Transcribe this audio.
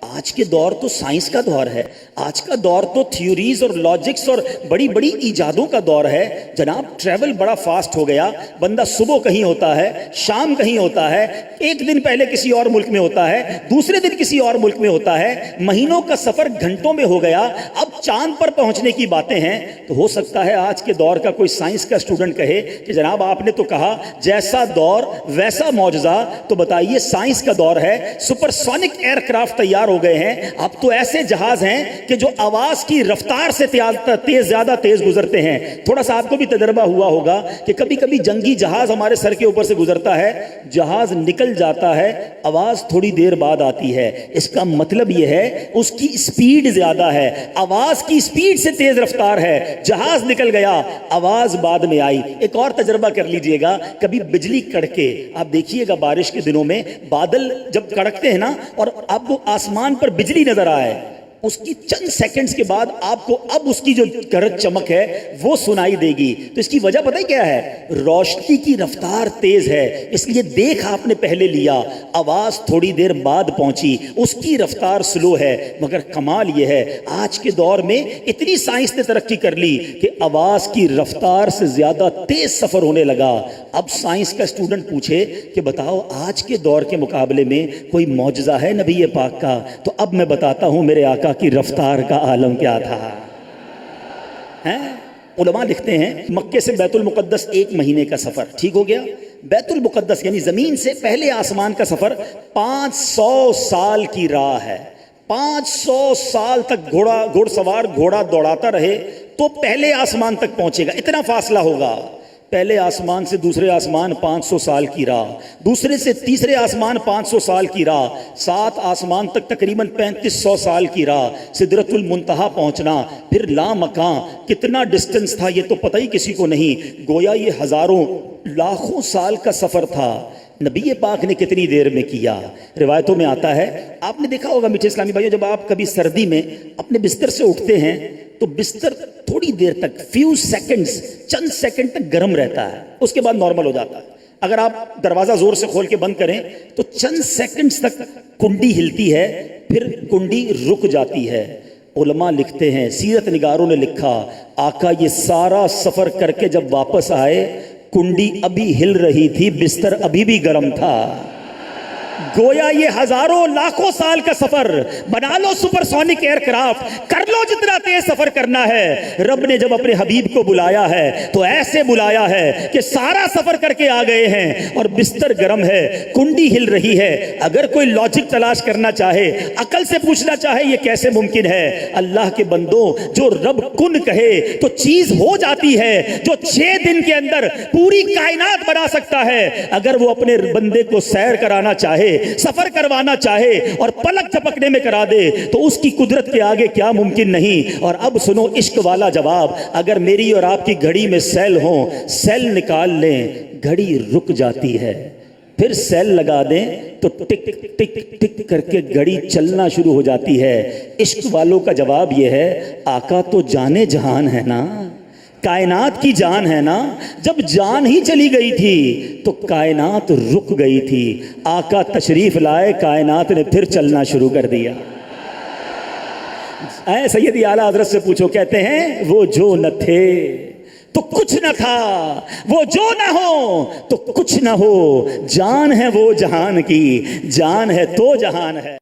آج کے دور تو سائنس کا دور ہے، آج کا دور تو تھیوریز اور لاجکس اور بڑی بڑی ایجادوں کا دور ہے جناب۔ ٹریول بڑا فاسٹ ہو گیا، بندہ صبح کہیں ہوتا ہے، شام کہیں ہوتا ہے، ایک دن پہلے کسی اور ملک میں ہوتا ہے، دوسرے دن کسی اور ملک میں ہوتا ہے، مہینوں کا سفر گھنٹوں میں ہو گیا، اب چاند پر پہنچنے کی باتیں ہیں۔ تو ہو سکتا ہے آج کے دور کا کوئی سائنس کا اسٹوڈنٹ کہے کہ جناب آپ نے تو کہا جیسا دور ویسا معجزہ، تو بتائیے سائنس کا دور ہے، سپر سونک ایئر کرافٹ تیار ہو گئے ہیں، اب تو ایسے جہاز ہیں کہ جو آواز کی رفتار سے زیادہ تیز گزرتے ہیں۔ تھوڑا سا آپ کو بھی تجربہ ہوا ہوگا کہ کبھی کبھی جنگی جہاز ہمارے سر کے اوپر سے گزرتا ہے، جہاز نکل جاتا ہے، آواز تھوڑی دیر بعد آتی ہے۔ اس کا مطلب یہ ہے اس کی سپیڈ زیادہ ہے، آواز کی سپیڈ سے تیز رفتار ہے، جہاز نکل گیا، آواز بعد میں آئی۔ ایک اور تجربہ کر لیجئے گا، کبھی بجلی کڑکے، آپ دیکھیے گا بارش کے دنوں میں بادل جب کڑکتے ہیں نا اور آپ کو آسمان پر بجلی نظر آئے، اس کی چند سیکنڈز کے بعد آپ کو اب اس کی جو گرج چمک ہے وہ سنائی دے گی۔ تو اس کی وجہ پتہ ہے کیا ہے؟ روشنی کی رفتار تیز ہے، اس لیے دیکھ آپ نے پہلے لیا، آواز تھوڑی دیر بعد پہنچی، اس کی رفتار سلو ہے۔ مگر کمال یہ ہے آج کے دور میں اتنی سائنس نے ترقی کر لی کہ آواز کی رفتار سے زیادہ تیز سفر ہونے لگا۔ اب سائنس کا اسٹوڈنٹ پوچھے کہ بتاؤ آج کے دور کے مقابلے میں کوئی معجزہ ہے نبی پاک کا؟ تو اب میں بتاتا ہوں میرے آقا کی رفتار کا عالم کیا تھا۔ علماء لکھتے ہیں مکے سے بیت المقدس 1 مہینے کا سفر ٹھیک ہو گیا، بیت المقدس یعنی زمین سے پہلے آسمان کا سفر 500 سال کی راہ ہے۔ 500 سال تک گھوڑ سوار گھوڑا دوڑاتا رہے تو پہلے آسمان تک پہنچے گا، اتنا فاصلہ ہوگا۔ پہلے آسمان سے دوسرے آسمان 500 سال کی راہ، دوسرے سے تیسرے آسمان 500 سال کی راہ، 7 آسمان تک تقریباً 3500 سال کی راہ، سدرۃ المنتہا پہنچنا، پھر لامکاں۔ کتنا ڈسٹنس تھا یہ تو پتہ ہی کسی کو نہیں، گویا یہ ہزاروں لاکھوں سال کا سفر تھا۔ نبی پاک نے کتنی دیر میں کیا؟ روایتوں میں آتا ہے، آپ نے دیکھا ہوگا میٹھے اسلامی بھائیو، جب آپ کبھی سردی میں اپنے بستر سے اٹھتے ہیں تو بستر تھوڑی دیر تک چند سیکنڈ تک گرم رہتا ہے، اس کے بعد نارمل ہو جاتا ہے۔ اگر آپ دروازہ زور سے کھول کے بند کریں تو چند سیکنڈز تک کنڈی ہلتی ہے، پھر کنڈی رک جاتی ہے۔ علماء لکھتے ہیں، سیرت نگاروں نے لکھا، آقا یہ سارا سفر کر کے جب واپس آئے کنڈی ابھی ہل رہی تھی، بستر ابھی بھی گرم تھا۔ گویا یہ ہزاروں لاکھوں سال کا سفر، بنا لو سپر سونک ایئر کرافٹ، کر لو جتنا تیز سفر کرنا ہے۔ رب نے جب اپنے حبیب کو بلایا ہے تو ایسے بلایا ہے کہ سارا سفر کر کے آ گئے ہیں اور بستر گرم ہے، کنڈی ہل رہی ہے۔ اگر کوئی لاجک تلاش کرنا چاہے، عقل سے پوچھنا چاہے یہ کیسے ممکن ہے؟ اللہ کے بندوں، جو رب کن کہے تو چیز ہو جاتی ہے۔ جو 6 دن کے اندر پوری کائنات بنا سکتا ہے، اگر وہ اپنے بندے کو سیر کرانا چاہے، سفر کروانا چاہے اور پلک جھپکنے میں کرا دے تو اس کی قدرت کے آگے کیا ممکن نہیں۔ اور اب سنو عشق والا جواب، اگر میری اور آپ کی گھڑی میں سیل ہوں، سیل نکال لیں، گھڑی رک جاتی ہے، پھر سیل لگا دیں تو ٹک ٹک ٹک کر کے گھڑی چلنا شروع ہو جاتی ہے۔ عشق والوں کا جواب یہ ہے، آقا تو جانے جہان ہے نا، کائنات کی جان ہے نا، جب جان ہی چلی گئی تھی تو کائنات رک گئی تھی، آقا تشریف لائے، کائنات نے پھر چلنا شروع کر دیا۔ اے سیدی اعلیٰ حضرت سے پوچھو، کہتے ہیں وہ جو نہ تھے تو کچھ نہ تھا، وہ جو نہ ہو تو کچھ نہ ہو، جان ہے وہ جہان کی، جان ہے تو جہان ہے۔